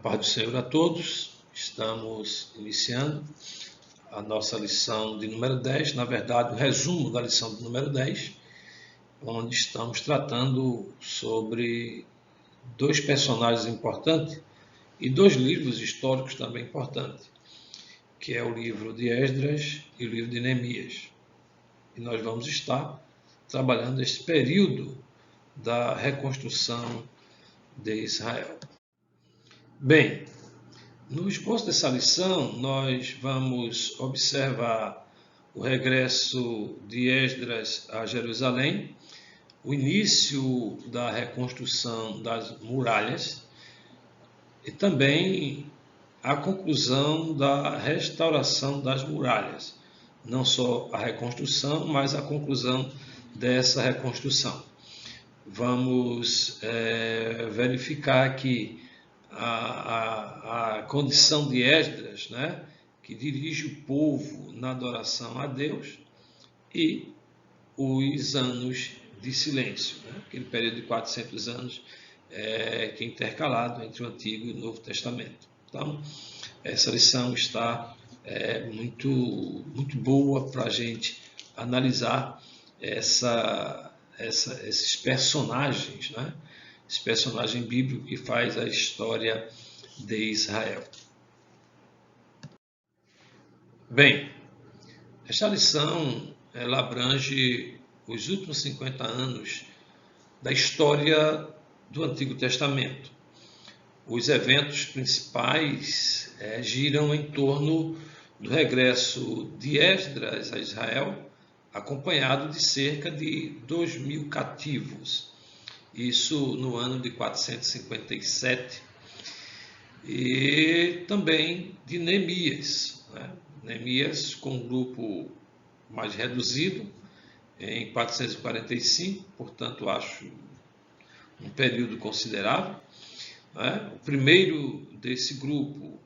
Paz do Senhor a todos, estamos iniciando a nossa lição de número 10, na verdade, o resumo da lição de número 10, onde estamos tratando sobre dois personagens importantes e dois livros históricos também importantes, que é o livro de Esdras e o livro de Neemias. E nós vamos estar trabalhando esse período da reconstrução de Israel. Bem, no esboço dessa lição, nós vamos observar o regresso de Esdras a Jerusalém, o início da reconstrução das muralhas e também a conclusão da restauração das muralhas. Não só a reconstrução, mas a conclusão dessa reconstrução. Vamos verificar que a condição de Esdras, né, que dirige o povo na adoração a Deus, e os anos de silêncio, né, aquele período de 400 anos que é intercalado entre o Antigo e o Novo Testamento. Então, essa lição está muito boa para a gente analisar esses personagens, né? Esse personagem bíblico que faz a história de Israel. Bem, esta lição ela abrange os últimos 50 anos da história do Antigo Testamento. Os eventos principais giram em torno do regresso de Esdras a Israel, acompanhado de cerca de 2.000 cativos. Isso no ano de 457, e também de Neemias, né? Neemias com um grupo mais reduzido, em 445, portanto acho um período considerável, né? O primeiro desse grupo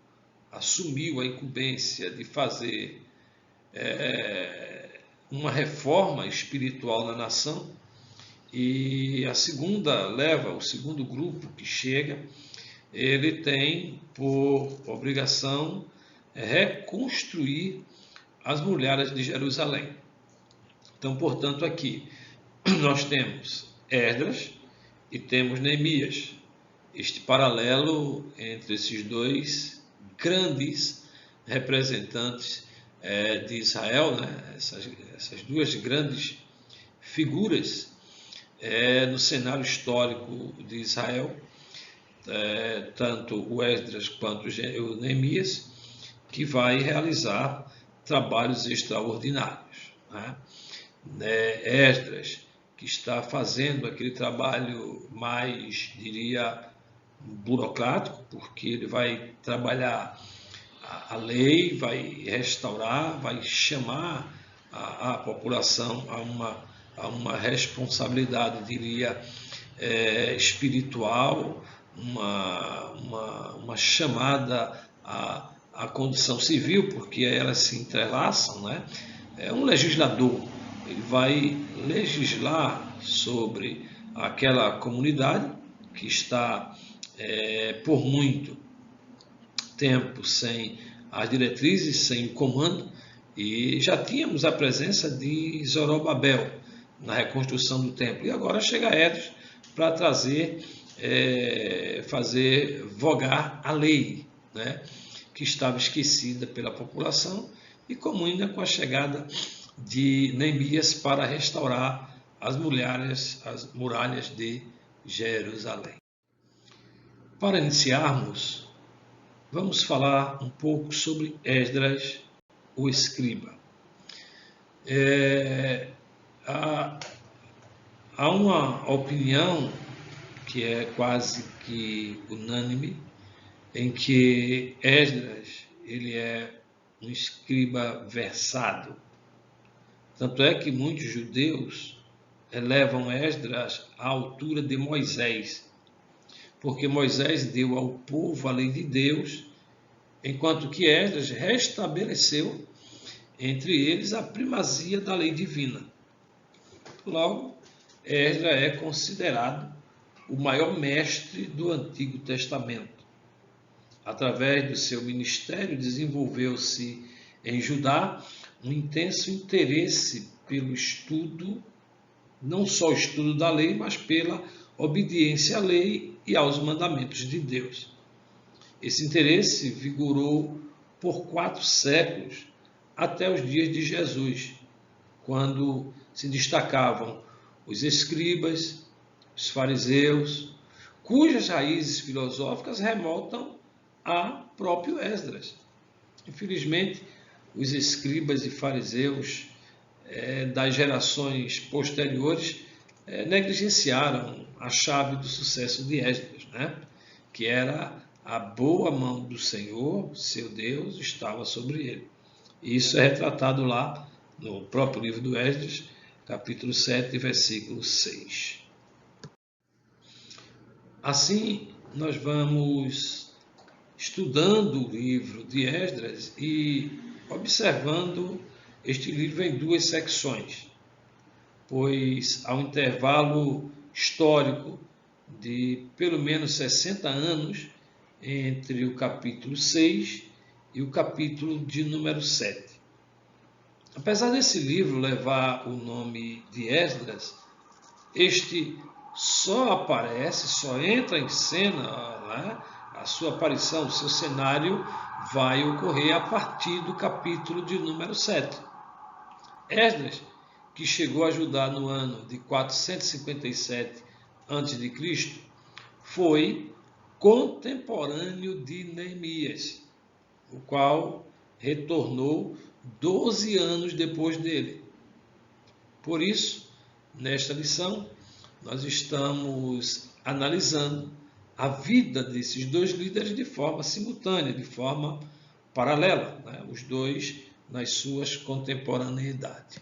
assumiu a incumbência de fazer uma reforma espiritual na nação, e a segunda leva, o segundo grupo que chega, ele tem por obrigação reconstruir as muralhas de Jerusalém. Então, portanto, aqui nós temos Esdras e temos Neemias. Este paralelo entre esses dois grandes representantes de Israel, né? Essas duas grandes figuras no cenário histórico de Israel, tanto o Esdras quanto o Neemias, que vai realizar trabalhos extraordinários, né? Esdras, que está fazendo aquele trabalho mais, diria, burocrático, porque ele vai trabalhar a lei, vai restaurar, vai chamar a população a uma responsabilidade, diria, espiritual, uma chamada à condição civil, porque elas se entrelaçam, né? É um legislador, ele vai legislar sobre aquela comunidade que está por muito tempo sem as diretrizes, sem o comando, e já tínhamos a presença de Zorobabel na reconstrução do templo, e agora chega Esdras para trazer, fazer vogar a lei, né, que estava esquecida pela população, e comuna com a chegada de Neemias para restaurar as muralhas de Jerusalém. Para iniciarmos, vamos falar um pouco sobre Esdras, o escriba. Há uma opinião que é quase que unânime, em que Esdras ele é um escriba versado. Tanto é que muitos judeus elevam Esdras à altura de Moisés, porque Moisés deu ao povo a lei de Deus, enquanto que Esdras restabeleceu entre eles a primazia da lei divina. Logo, Esdras é considerado o maior mestre do Antigo Testamento. Através do seu ministério, desenvolveu-se em Judá um intenso interesse pelo estudo, não só o estudo da lei, mas pela obediência à lei e aos mandamentos de Deus. Esse interesse vigorou por 4 séculos, até os dias de Jesus, quando se destacavam os escribas, os fariseus, cujas raízes filosóficas remontam a próprio Esdras. Infelizmente, os escribas e fariseus das gerações posteriores negligenciaram a chave do sucesso de Esdras, que era a boa mão do Senhor, seu Deus, estava sobre ele. Isso é retratado lá no próprio livro do Esdras, capítulo 7, versículo 6. Assim, nós vamos estudando o livro de Esdras e observando este livro em 2 secções, pois há um intervalo histórico de pelo menos 60 anos entre o capítulo 6 e o capítulo de número 7. Apesar desse livro levar o nome de Esdras, este só aparece, só entra em cena, a sua aparição, o seu cenário vai ocorrer a partir do capítulo de número 7. Esdras, que chegou a Judá no ano de 457 a.C., foi contemporâneo de Neemias, o qual retornou 12 anos depois dele. Por isso, nesta lição, nós estamos analisando a vida desses 2 líderes de forma simultânea, de forma paralela, os dois nas suas contemporaneidades.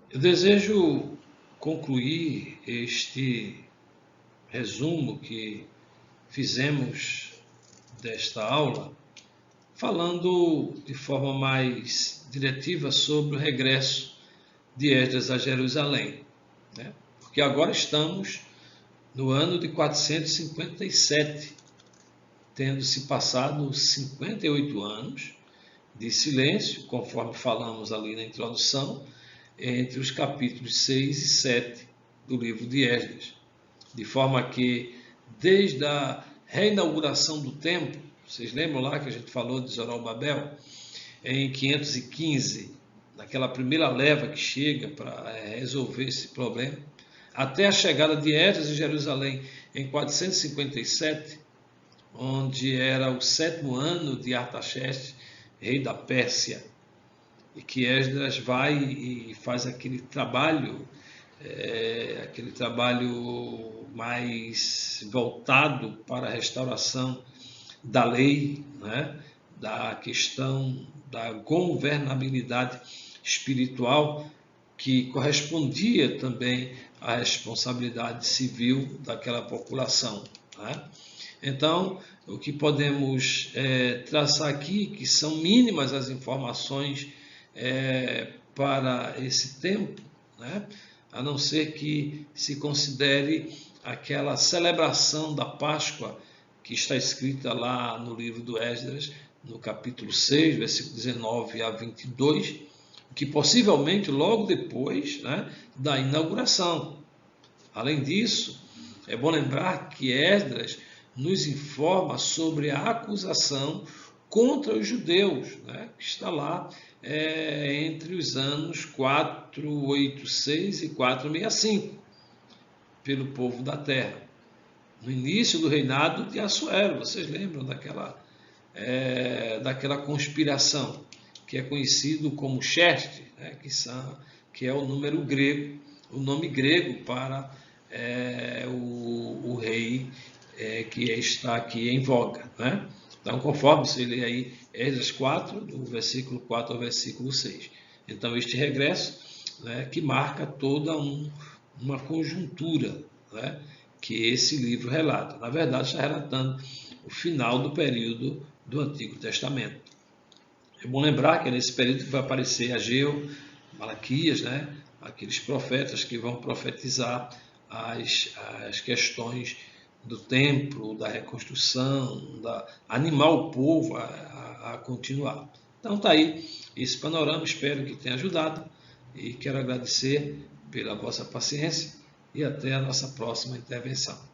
Eu desejo concluir este resumo que fizemos desta aula falando de forma mais diretiva sobre o regresso de Esdras a Jerusalém, porque agora estamos no ano de 457, tendo se passado 58 anos de silêncio, conforme falamos ali na introdução, entre os capítulos 6 e 7 do livro de Esdras, de forma que, desde a reinauguração do templo, vocês lembram lá que a gente falou de Zorobabel, em 515, naquela primeira leva que chega para resolver esse problema, até a chegada de Esdras em Jerusalém em 457, onde era o 7º ano de Artaxerxes, rei da Pérsia, e que Esdras vai e faz aquele trabalho mais voltado para a restauração da lei, da questão da governabilidade espiritual, que correspondia também à responsabilidade civil daquela população. Então, o que podemos traçar aqui, que são mínimas as informações para esse tempo, a não ser que se considere aquela celebração da Páscoa que está escrita lá no livro do Esdras, no capítulo 6, versículo 19 a 22, que possivelmente logo depois da inauguração. Além disso, é bom lembrar que Esdras nos informa sobre a acusação contra os judeus, que está lá entre os anos 486 e 465, pelo povo da terra, no início do reinado de Assuero. Vocês lembram daquela conspiração, que é conhecido como Xerxes, que é o nome grego para o rei que está aqui em voga. Então, conforme você lê aí Esdras 4, do versículo 4 ao versículo 6. Então, este regresso que marca toda uma conjuntura que esse livro relata. Na verdade, está relatando o final do período do Antigo Testamento. É bom lembrar que é nesse período que vai aparecer Ageu, Malaquias, aqueles profetas que vão profetizar as questões do templo, da reconstrução, animar o povo a continuar. Então está aí esse panorama, espero que tenha ajudado e quero agradecer pela vossa paciência e até a nossa próxima intervenção.